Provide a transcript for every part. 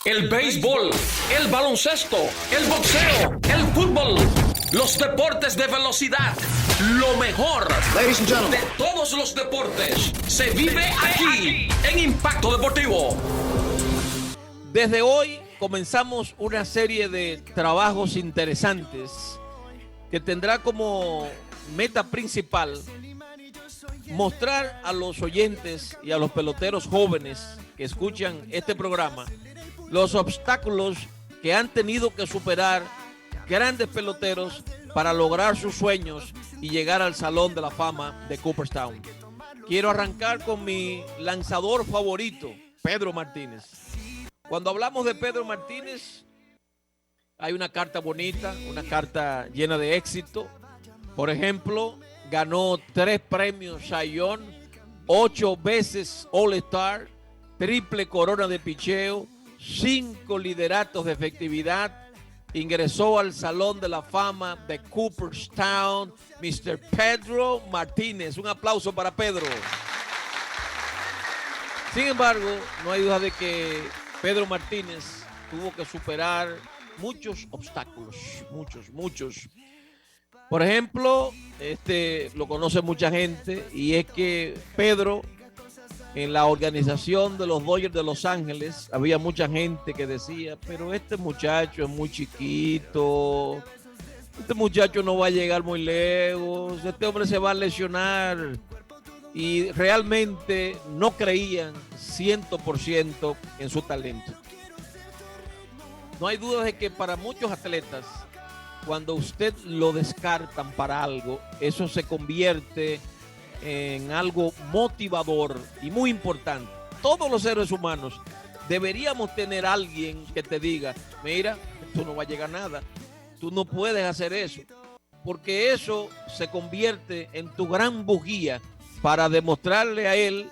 El béisbol, el baloncesto, el boxeo, el fútbol, los deportes de velocidad. Lo mejor de todos los deportes se vive aquí en Impacto Deportivo. Desde hoy comenzamos una serie de trabajos interesantes que tendrá como meta principal mostrar a los oyentes y a los peloteros jóvenes que escuchan este programa los obstáculos que han tenido que superar grandes peloteros para lograr sus sueños y llegar al Salón de la Fama de Cooperstown. Quiero arrancar con mi lanzador favorito, Pedro Martínez. Cuando hablamos de Pedro Martínez, hay una carta bonita, una carta llena de éxito. Por ejemplo, ganó 3 premios Cy Young, 8 veces All-Star, triple corona de picheo, 5 lideratos de efectividad, ingresó al Salón de la Fama de Cooperstown, Mr. Pedro Martínez. Un aplauso para Pedro. Sin embargo, no hay duda de que Pedro Martínez tuvo que superar muchos obstáculos, muchos. Por ejemplo, lo conoce mucha gente, y es que Pedro, en la organización de los Dodgers de Los Ángeles, había mucha gente que decía, pero este muchacho es muy chiquito, este muchacho no va a llegar muy lejos, este hombre se va a lesionar. Y realmente no creían 100% en su talento. No hay duda de que para muchos atletas, cuando usted lo descartan para algo, eso se convierte en algo motivador y muy importante. Todos los seres humanos deberíamos tener a alguien que te diga, mira, tú no vas a llegar a nada, tú no puedes hacer eso, porque eso se convierte en tu gran bujía para demostrarle a él,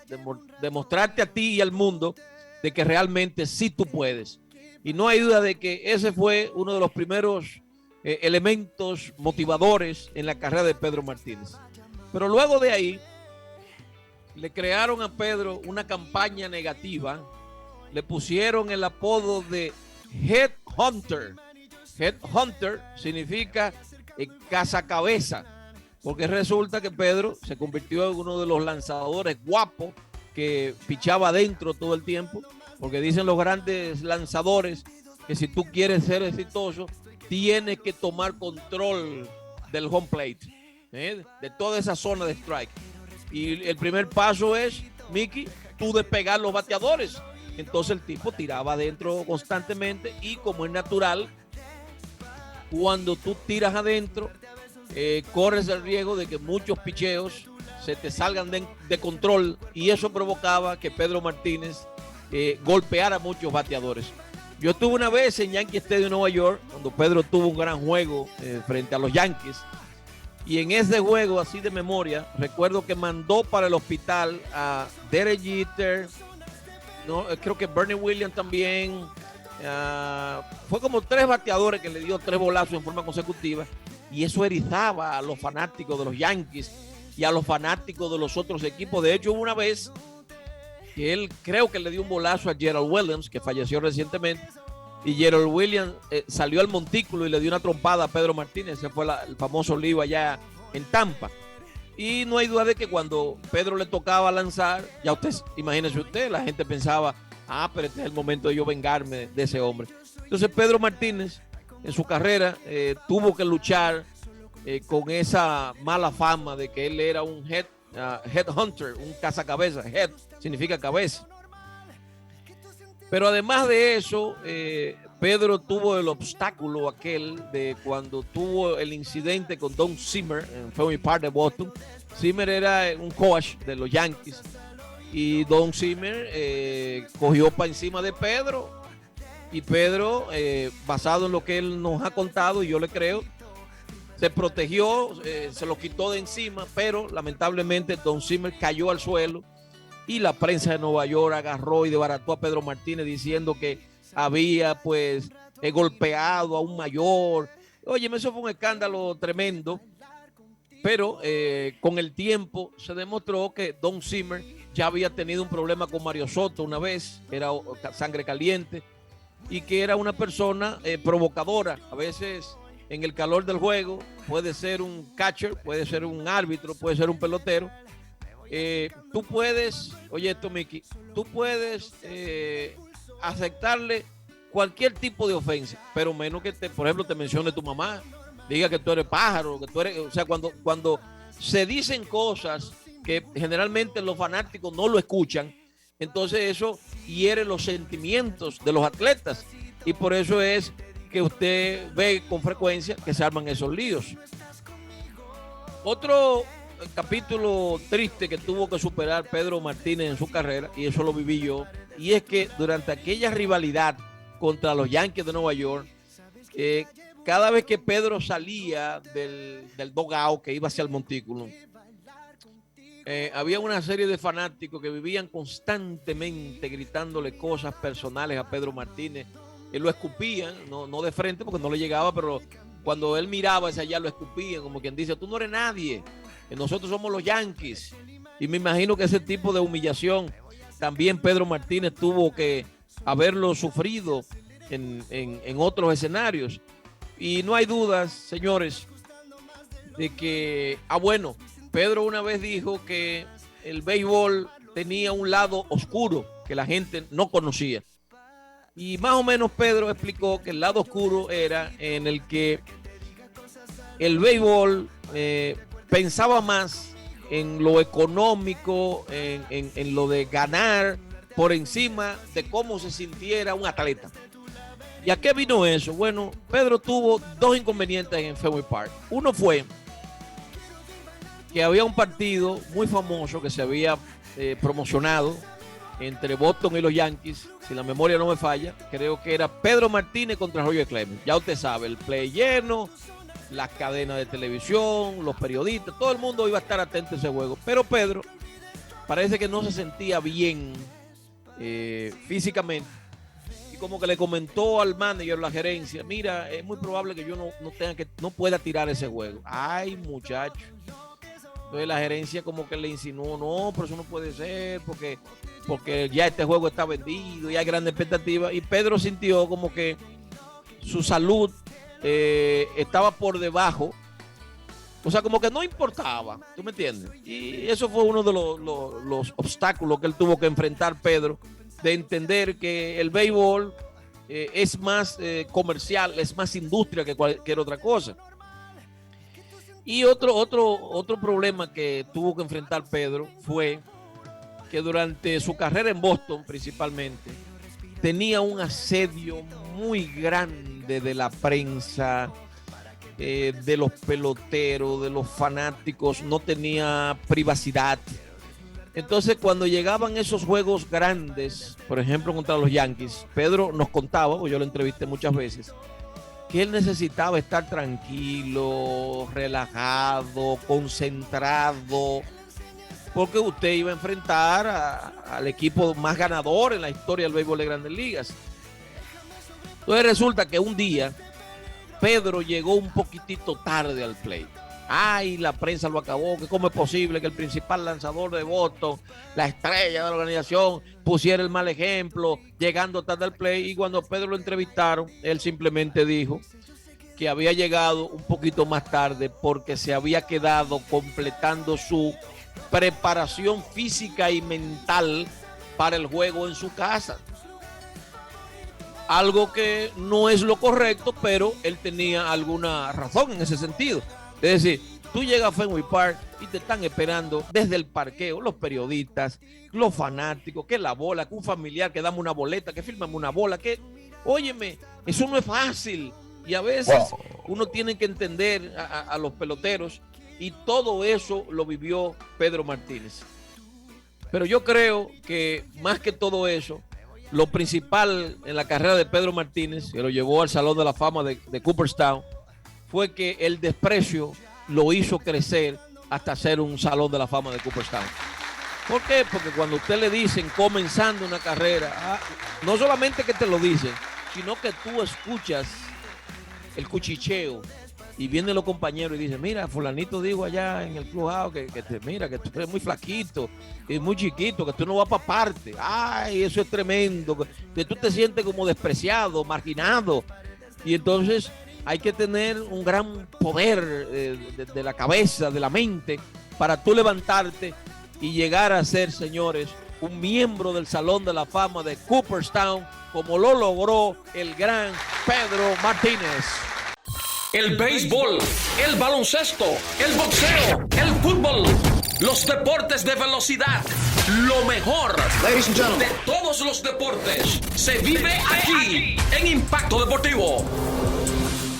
demostrarte a ti y al mundo de que realmente sí tú puedes. Y no hay duda de que ese fue uno de los primeros elementos motivadores en la carrera de Pedro Martínez. Pero luego de ahí, le crearon a Pedro una campaña negativa, le pusieron el apodo de Headhunter. Headhunter significa cazacabeza, porque resulta que Pedro se convirtió en uno de los lanzadores guapos que pichaba adentro todo el tiempo, porque dicen los grandes lanzadores que si tú quieres ser exitoso, tienes que tomar control del home plate, de toda esa zona de strike. Y el primer paso es, Mickey, tú despegar los bateadores. Entonces el tipo tiraba adentro constantemente, y como es natural, cuando tú tiras adentro, corres el riesgo de que muchos picheos se te salgan de control, y eso provocaba que Pedro Martínez golpeara a muchos bateadores. Yo estuve una vez en Yankee Stadium, Nueva York, cuando Pedro tuvo un gran juego frente a los Yankees, y en ese juego, así de memoria, recuerdo que mandó para el hospital a Derek Jeter, no, creo que Bernie Williams también. Fue como 3 bateadores que le dio 3 bolazos en forma consecutiva, y eso erizaba a los fanáticos de los Yankees y a los fanáticos de los otros equipos. De hecho, hubo una vez que él creo que le dio un bolazo a Gerald Williams, que falleció recientemente, y Gerald Williams salió al montículo y le dio una trompada a Pedro Martínez. Ese fue el famoso lío allá en Tampa. Y no hay duda de que cuando Pedro le tocaba lanzar, ya usted, imagínese usted, la gente pensaba, pero este es el momento de yo vengarme de ese hombre. Entonces Pedro Martínez en su carrera tuvo que luchar con esa mala fama de que él era un headhunter, un cazacabezas. Head significa cabeza. Pero además de eso, Pedro tuvo el obstáculo aquel de cuando tuvo el incidente con Don Zimmer en Fenway Park de Boston. Zimmer era un coach de los Yankees, y Don Zimmer cogió para encima de Pedro, y Pedro, basado en lo que él nos ha contado, y yo le creo, se protegió, se lo quitó de encima, pero lamentablemente Don Zimmer cayó al suelo, y la prensa de Nueva York agarró y desbarató a Pedro Martínez diciendo que había pues golpeado a un mayor. Oye, eso fue un escándalo tremendo, pero con el tiempo se demostró que Don Zimmer ya había tenido un problema con Mario Soto una vez, era sangre caliente, y que era una persona provocadora. A veces en el calor del juego puede ser un catcher, puede ser un árbitro, puede ser un pelotero. Tú puedes, oye esto, Mickey, tú puedes aceptarle cualquier tipo de ofensa, pero menos que, por ejemplo, te mencione tu mamá, diga que tú eres pájaro, que tú eres, o sea, cuando se dicen cosas que generalmente los fanáticos no lo escuchan, entonces eso hiere los sentimientos de los atletas, y por eso es que usted ve con frecuencia que se arman esos líos. Otro capítulo triste que tuvo que superar Pedro Martínez en su carrera, y eso lo viví yo, y es que durante aquella rivalidad contra los Yankees de Nueva York, cada vez que Pedro salía del dugout que iba hacia el montículo, había una serie de fanáticos que vivían constantemente gritándole cosas personales a Pedro Martínez. Lo escupían, no de frente porque no le llegaba, pero cuando él miraba hacia allá lo escupían, como quien dice, tú no eres nadie, nosotros somos los Yankees. Y me imagino que ese tipo de humillación también Pedro Martínez tuvo que haberlo sufrido en otros escenarios. Y no hay dudas, señores, de que, bueno, Pedro una vez dijo que el béisbol tenía un lado oscuro que la gente no conocía. Y más o menos Pedro explicó que el lado oscuro era en el que el béisbol pensaba más en lo económico, en lo de ganar por encima de cómo se sintiera un atleta. ¿Y a qué vino eso? Bueno, Pedro tuvo dos inconvenientes en Fenway Park. Uno fue que había un partido muy famoso que se había promocionado entre Boston y los Yankees, si la memoria no me falla, creo que era Pedro Martínez contra Roger Clemens. Ya usted sabe, el play lleno, las cadenas de televisión, los periodistas, todo el mundo iba a estar atento a ese juego. Pero Pedro parece que no se sentía bien físicamente, y como que le comentó al manager, la gerencia, mira, es muy probable que yo no pueda tirar ese juego. Ay, muchacho. Entonces la gerencia como que le insinuó, no, pero eso no puede ser, porque ya este juego está vendido y hay grandes expectativas. Y Pedro sintió como que su salud estaba por debajo, o sea, como que no importaba, ¿tú me entiendes? Y eso fue uno de los obstáculos que él tuvo que enfrentar, Pedro, de entender que el béisbol es más comercial, es más industria que cualquier otra cosa. Y otro problema que tuvo que enfrentar Pedro fue que durante su carrera en Boston principalmente tenía un asedio muy grande de la prensa, de los peloteros, de los fanáticos, no tenía privacidad. Entonces cuando llegaban esos juegos grandes, por ejemplo contra los Yankees, Pedro nos contaba, o yo lo entrevisté muchas veces, que él necesitaba estar tranquilo, relajado, concentrado, porque usted iba a enfrentar al equipo más ganador en la historia del béisbol de Grandes Ligas. Entonces resulta que un día Pedro llegó un poquitito tarde al play. Ay, la prensa lo acabó, que cómo es posible que el principal lanzador de Boston, la estrella de la organización, pusiera el mal ejemplo, llegando tarde al play. Y cuando Pedro lo entrevistaron, él simplemente dijo que había llegado un poquito más tarde porque se había quedado completando su preparación física y mental para el juego en su casa. Algo que no es lo correcto, pero él tenía alguna razón en ese sentido. Es decir, tú llegas a Fenway Park y te están esperando desde el parqueo los periodistas, los fanáticos, que la bola, que un familiar, que dame una boleta, que fírmame una bola, que, óyeme, eso no es fácil. Y a veces uno tiene que entender a los peloteros, y todo eso lo vivió Pedro Martínez. Pero yo creo que más que todo eso, lo principal en la carrera de Pedro Martínez, que lo llevó al Salón de la Fama de Cooperstown, fue que el desprecio lo hizo crecer hasta ser un Salón de la Fama de Cooperstown. ¿Por qué? Porque cuando usted le dicen comenzando una carrera, no solamente que te lo dicen, sino que tú escuchas el cuchicheo, y vienen los compañeros y dicen, mira, fulanito dijo allá en el clubhouse mira, que tú eres muy flaquito, que es muy chiquito, que tú no vas para parte. Ay, eso es tremendo, que tú te sientes como despreciado, marginado. Y entonces hay que tener un gran poder de la cabeza, de la mente, para tú levantarte y llegar a ser, señores, un miembro del Salón de la Fama de Cooperstown, como lo logró el gran Pedro Martínez. El béisbol, el baloncesto, el boxeo, el fútbol, los deportes de velocidad, lo mejor de todos los deportes se vive aquí en Impacto Deportivo.